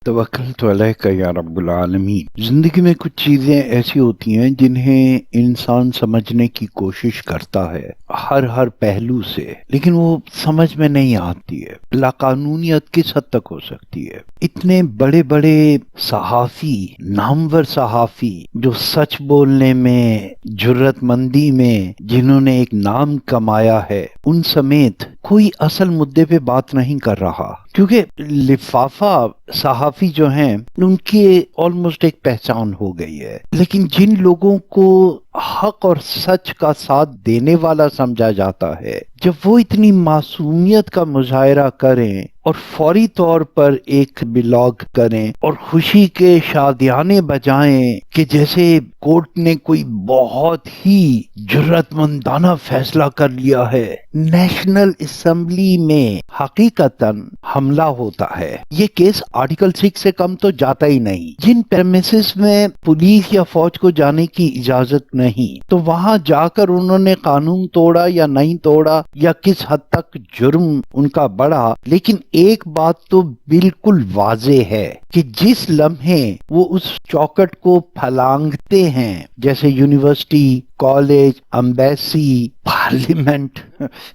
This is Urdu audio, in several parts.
توکلت علیک یا رب العالمین۔ زندگی میں کچھ چیزیں ایسی ہوتی ہیں جنہیں انسان سمجھنے کی کوشش کرتا ہے ہر پہلو سے، لیکن وہ سمجھ میں نہیں آتی ہے۔ لاقانونیت کس حد تک ہو سکتی ہے؟ اتنے بڑے بڑے صحافی، نامور صحافی جو سچ بولنے میں، جرت مندی میں، جنہوں نے ایک نام کمایا ہے، ان سمیت کوئی اصل مدعے پہ بات نہیں کر رہا، کیونکہ لفافہ صحافی جو ہیں ان کی آلموسٹ ایک پہچان ہو گئی ہے۔ لیکن جن لوگوں کو حق اور سچ کا ساتھ دینے والا سمجھا جاتا ہے، جب وہ اتنی معصومیت کا مظاہرہ کریں اور فوری طور پر ایک بلاگ کریں اور خوشی کے شادیانے بجائیں کہ جیسے کورٹ نے کوئی بہت ہی جرات مندانہ فیصلہ کر لیا ہے، نیشنل اسمبلی میں حقیقتاً حملہ ہوتا ہے۔ یہ کیس آرٹیکل 6 سے کم تو جاتا ہی نہیں۔ جن پریمیسز میں پولیس یا فوج کو جانے کی اجازت نہیں، تو وہاں جا کر انہوں نے قانون توڑا یا نہیں توڑا، یا کس حد تک جرم ان کا بڑھا، لیکن ایک بات تو بالکل واضح ہے کہ جس لمحے وہ اس چوکٹ کو پھلانگتے ہیں، جیسے یونیورسٹی، کالج، امبیسی، پارلیمنٹ،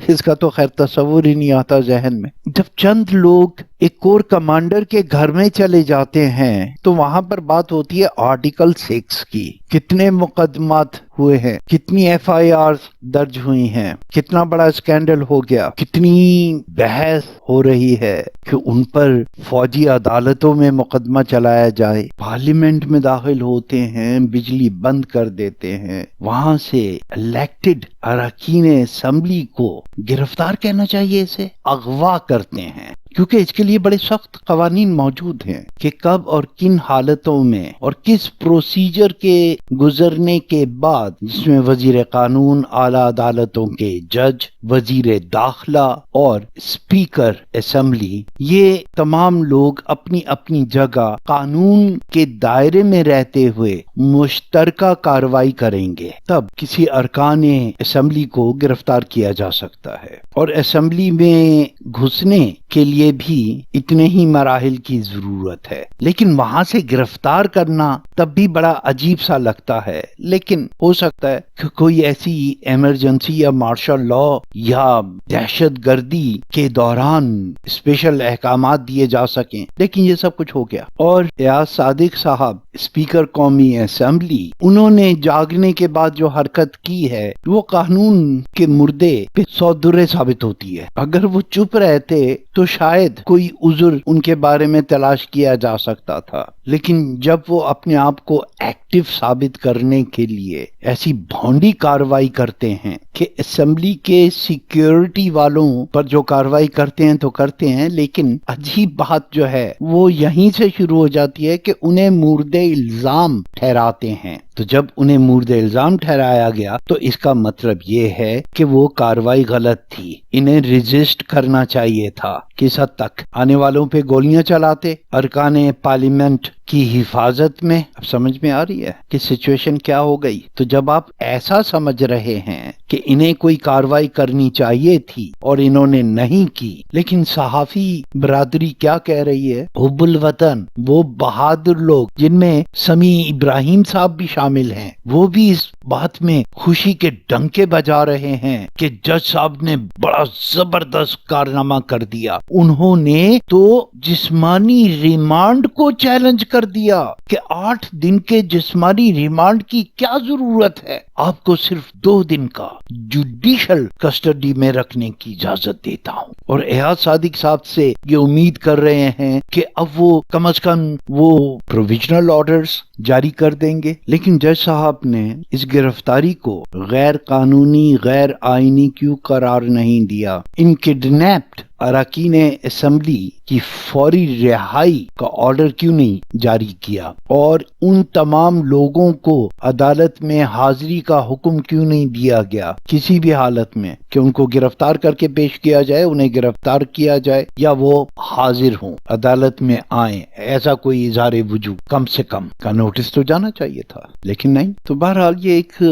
اس کا تو خیر تصور ہی نہیں آتا ذہن میں، جب چند لوگ ایک کور کمانڈر کے گھر میں چلے جاتے ہیں تو وہاں پر بات ہوتی ہے آرٹیکل 6 کی۔ کتنے مقدمات ہوئے ہیں، کتنی ایف آئی آرز درج ہوئی ہیں، کتنا بڑا اسکینڈل ہو گیا، کتنی بحث ہو رہی ہے کہ ان پر فوجی عدالتوں میں مقدمہ چلایا جائے، پارلیمنٹ میں داخل ہوتے ہیں، بجلی بند کر دیتے ہیں، وہاں سے الیکٹڈ اراکین اسمبلی کو گرفتار کہنا چاہیے، اسے اغوا کرتے ہیں، کیونکہ اس کے لیے بڑے سخت قوانین موجود ہیں کہ کب اور کن حالتوں میں اور کس پروسیجر کے گزرنے کے بعد، جس میں وزیر قانون، اعلیٰ عدالتوں کے جج، وزیر داخلہ اور اسپیکر اسمبلی، یہ تمام لوگ اپنی اپنی جگہ قانون کے دائرے میں رہتے ہوئے مشترکہ کارروائی کریں گے، تب کسی ارکان اسمبلی کو گرفتار کیا جا سکتا ہے۔ اور اسمبلی میں گھسنے کے لیے بھی اتنے ہی مراحل کی ضرورت ہے، لیکن وہاں سے گرفتار کرنا تب بھی بڑا عجیب سا لگتا ہے۔ لیکن ہو سکتا ہے کہ کوئی ایسی ایمرجنسی یا مارشل لا یا دہشت گردی کے دوران اسپیشل احکامات دیے جا سکیں، لیکن یہ سب کچھ ہو گیا۔ اور ایاز صادق صاحب، اسپیکر قومی اسمبلی، انہوں نے جاگنے کے بعد جو حرکت کی ہے وہ قانون کے مردے پہ سو درے ثابت ہوتی ہے۔ اگر وہ چپ رہتے تو شاید کوئی عذر ان کے بارے میں تلاش کیا جا سکتا تھا، لیکن جب وہ اپنے آپ کو ایکٹیو ثابت کرنے کے لیے ایسی بھونڈی کارروائی کرتے ہیں کہ اسمبلی کے سیکیورٹی والوں پر جو کارروائی کرتے ہیں تو کرتے ہیں، لیکن عجیب بات جو ہے وہ یہیں سے شروع ہو جاتی ہے کہ انہیں مورد الزام ٹھہراتے ہیں۔ تو جب انہیں مورد الزام ٹھہرایا گیا تو اس کا مطلب یہ ہے کہ وہ کارروائی غلط تھی، انہیں ریزسٹ کرنا چاہیے تھا۔ کس حد تک؟ آنے والوں پہ گولیاں چلاتے، ارکان پارلیمنٹ کی حفاظت میں۔ اب سمجھ میں آ رہی ہے کہ سچویشن کیا ہو گئی؟ تو جب آپ ایسا سمجھ رہے ہیں کہ انہیں کوئی کارروائی کرنی چاہیے تھی اور انہوں نے نہیں کی، لیکن صحافی برادری کیا کہہ رہی ہے؟ حب الوطن، وہ بہادر لوگ جن میں سمیع ابراہیم صاحب بھی شامل ہیں، وہ بھی اس بات میں خوشی کے ڈنکے بجا رہے ہیں کہ جج صاحب نے بڑا زبردست کارنامہ کر دیا۔ انہوں نے تو جسمانی ریمانڈ کو چیلنج کر دیا کہ 8 دن کے جسمانی ریمانڈ کی کیا ضرورت ہے، آپ کو صرف 2 دن کا جوڈیشل کسٹڈی میں رکھنے کی اجازت دیتا ہوں۔ اور ایاز صادق صاحب سے یہ امید کر رہے ہیں کہ اب وہ کم از کم وہ پروویژنل آرڈرز جاری کر دیں گے، لیکن جج صاحب نے اس گرفتاری کو غیر قانونی، غیر آئینی کیوں قرار نہیں دیا؟ ان کڈنیپڈ اراکین اسمبلی کی فوری رہائی کا آرڈر کیوں نہیں جاری کیا؟ اور ان تمام لوگوں کو عدالت میں حاضری کا حکم کیوں نہیں دیا گیا کسی بھی حالت میں کہ ان کو گرفتار کر کے پیش کیا جائے، انہیں گرفتار کیا جائے یا وہ حاضر ہوں، عدالت میں آئیں، ایسا کوئی اظہار وجود کم سے کم کا نوٹس تو جانا چاہیے تھا، لیکن نہیں۔ تو بہرحال یہ ایک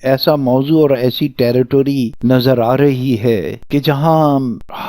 ایسا موضوع اور ایسی ٹیریٹوری نظر آ رہی ہے کہ جہاں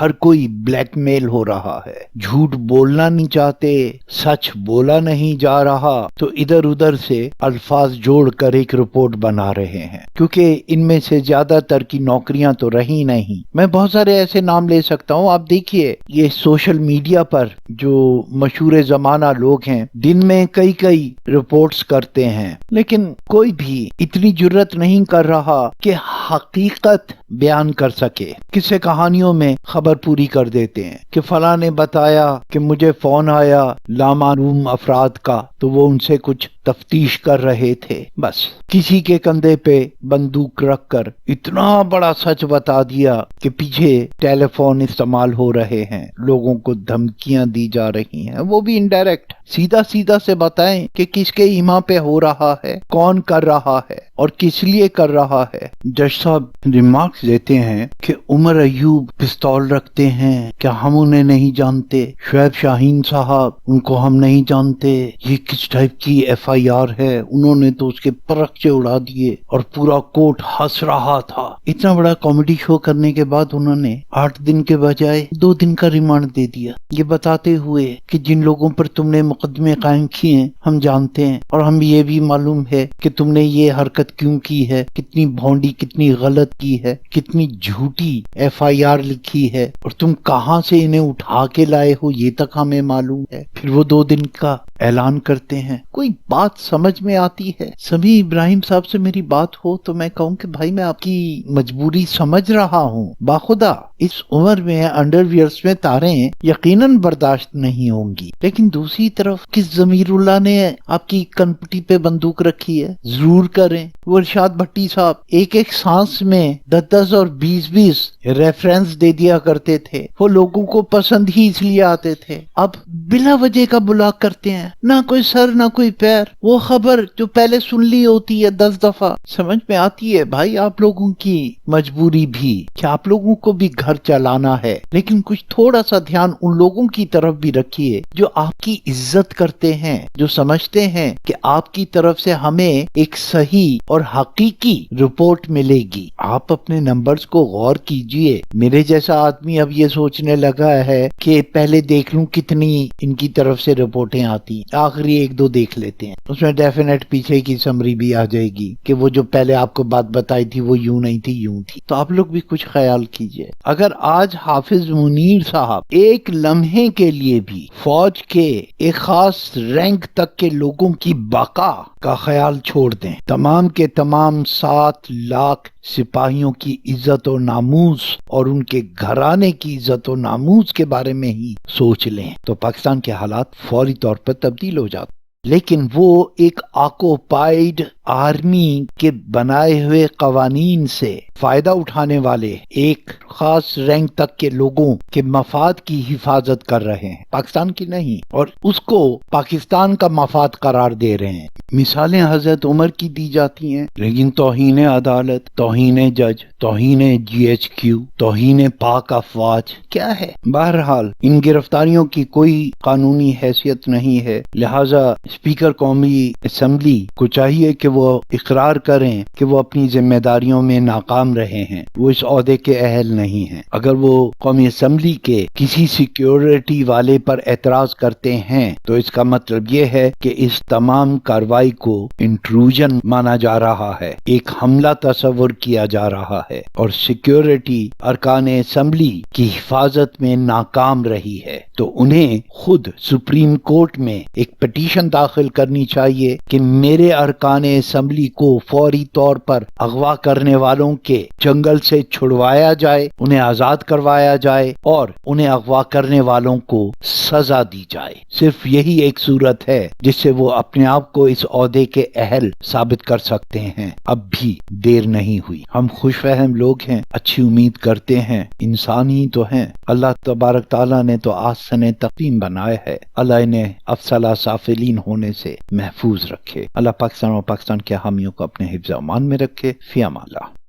ہر کوئی بلیک میل ہو رہا ہے، جھوٹ بولنا نہیں چاہتے، سچ بولا نہیں جا رہا، تو ادھر ادھر سے الفاظ جوڑ کر ایک رپورٹ بنا رہے ہیں، کیونکہ ان میں سے زیادہ تر کی نوکریاں تو رہی نہیں۔ میں بہت سارے ایسے نام لے سکتا ہوں، آپ دیکھیے یہ سوشل میڈیا پر جو مشہور زمانہ لوگ ہیں دن میں کئی رپورٹس کرتے ہیں، لیکن کوئی بھی اتنی جرت نہیں کر رہا کہ حقیقت بیان کر سکے۔ قصے کہانیوں میں خبر پوری کر دیتے ہیں کہ فلاں نے بتایا کہ مجھے فون آیا لامعلوم افراد کا، تو وہ ان سے کچھ تفتیش کر رہے تھے، بس کسی کے کندھے پہ بندوق رکھ کر اتنا بڑا سچ بتا دیا کہ پیچھے ٹیلی فون استعمال ہو رہے ہیں، لوگوں کو دھمکیاں دی جا رہی ہیں، وہ بھی انڈائریکٹ۔ سیدھا سے بتائیں کہ کس کے ایما پہ ہو رہا ہے، کون کر رہا ہے اور کس لیے کر رہا ہے۔ جج صاحب ریمارکس دیتے ہیں کہ عمر ایوب پستول رکھتے ہیں، کیا ہم انہیں نہیں جانتے؟ شعیب شاہین صاحب، ان کو ہم نہیں جانتے؟ یہ کس ٹائپ کی ایف آئی آر ہے؟ انہوں نے تو اس کے پرخچے اڑا دیے اور پورا کوٹ ہنس رہا تھا۔ اتنا بڑا کامیڈی شو کرنے کے بعد انہوں نے 8 دن کے بجائے 2 دن کا ریمانڈ دے دیا، یہ بتاتے ہوئے کہ جن لوگوں پر تم نے مقدمے قائم کیے ہیں ہم جانتے ہیں، اور ہم یہ بھی معلوم ہے کہ تم نے یہ حرکت کیوں کی ہے، کتنی بھونڈی، کتنی غلط کی ہے، کتنی جھوٹی ایف آئی آر لکھی ہے، اور تم کہاں سے انہیں اٹھا کے لائے ہو یہ تک ہمیں معلوم ہے۔ پھر وہ 2 دن کا اعلان کرتے ہیں۔ کوئی بات سمجھ میں آتی ہے؟ سمیع ابراہیم صاحب سے میری بات ہو تو میں کہوں کہ بھائی میں آپ کی مجبوری سمجھ رہا ہوں، باخدا اس عمر میں انڈر ویئرس میں تاریں یقیناً برداشت نہیں ہوں گی، لیکن دوسری طرف کس ضمیر اللہ نے آپ کی کنپٹی پہ بندوق رکھی ہے؟ ضرور کریں۔ وہ ارشاد بھٹی صاحب ایک سانس میں 10 اور 20 ریفرنس دے دیا کرتے تھے، وہ لوگوں کو پسند ہی اس لیے آتے تھے، اب بلا وجہ کا بلاک کرتے ہیں، نہ کوئی سر نہ کوئی پیر، وہ خبر جو پہلے سن لی ہوتی ہے 10 دفعہ۔ سمجھ میں آتی ہے بھائی آپ لوگوں کی مجبوری بھی کہ آپ لوگوں کو بھی گھر چلانا ہے، لیکن کچھ تھوڑا سا دھیان ان لوگوں کی طرف بھی رکھیے جو آپ کی عزت کرتے ہیں، جو سمجھتے ہیں کہ آپ کی طرف سے ہمیں ایک صحیح اور حقیقی رپورٹ ملے گی۔ آپ اپنے نمبرز کو غور کیجئے۔ میرے جیسا آدمی اب یہ سوچنے لگا ہے کہ پہلے دیکھ لوں کتنی ان کی طرف سے رپورٹیں آتی، آخری 1-2 دیکھ لیتے ہیں، اس میں ڈیفینیٹ پیچھے کی سمری بھی آ جائے گی کہ وہ جو پہلے آپ کو بات بتائی تھی وہ یوں نہیں تھی، یوں تھی۔ تو آپ لوگ بھی کچھ خیال کیجئے۔ اگر آج حافظ منیر صاحب ایک لمحے کے لیے بھی فوج کے ایک خاص رینک تک کے لوگوں کی بقا کا خیال چھوڑ دیں، تمام کے تمام 7 لاکھ سپاہیوں کی عزت و ناموس اور ان کے گھرانے کی عزت و ناموس کے بارے میں ہی سوچ لیں، تو پاکستان کے حالات فوری طور پر تبدیل ہو جاتے۔ لیکن وہ ایک آکوپائیڈ آرمی کے بنائے ہوئے قوانین سے فائدہ اٹھانے والے ایک خاص رینک تک کے لوگوں کے مفاد کی حفاظت کر رہے ہیں، پاکستان کی نہیں، اور اس کو پاکستان کا مفاد قرار دے رہے ہیں۔ مثالیں حضرت عمر کی دی جاتی ہیں، لیکن توہین عدالت، توہین جج، توہین جی ایچ کیو، توہین پاک افواج کیا ہے؟ بہرحال ان گرفتاریوں کی کوئی قانونی حیثیت نہیں ہے، لہذا اسپیکر قومی اسمبلی کو چاہیے کہ وہ اقرار کریں کہ وہ اپنی ذمہ داریوں میں ناکام رہے ہیں، وہ اس عہدے کے اہل نہیں ہیں۔ اگر وہ قومی اسمبلی کے کسی سیکیورٹی والے پر اعتراض کرتے ہیں تو اس کا مطلب یہ ہے کہ اس تمام کارروائی کو انٹروژن مانا جا رہا ہے، ایک حملہ تصور کیا جا رہا ہے، اور سیکیورٹی ارکان اسمبلی کی حفاظت میں ناکام رہی ہے، تو انہیں خود سپریم کورٹ میں ایک پٹیشن داخل کرنی چاہیے کہ میرے ارکان اسمبلی کو فوری طور پر اغوا کرنے والوں کے جنگل سے چھڑوایا جائے، انہیں آزاد کروایا جائے اور انہیں اغوا کرنے والوں کو سزا دی جائے۔ صرف یہی ایک صورت ہے جس سے وہ اپنے آپ کو اس عہدے کے اہل ثابت کر سکتے ہیں۔ اب بھی دیر نہیں ہوئی، ہم خوش فہم لوگ ہیں، اچھی امید کرتے ہیں، انسان ہی تو ہیں۔ اللہ تبارک تعالیٰ نے تو آسن تقویم بنائے ہے، اللہ انہیں افضل سافلین ہونے سے محفوظ رکھے۔ اللہ پاکستان اور پاکستان کے حامیوں کو اپنے حفظ و امان میں رکھے۔ فی امان اللہ۔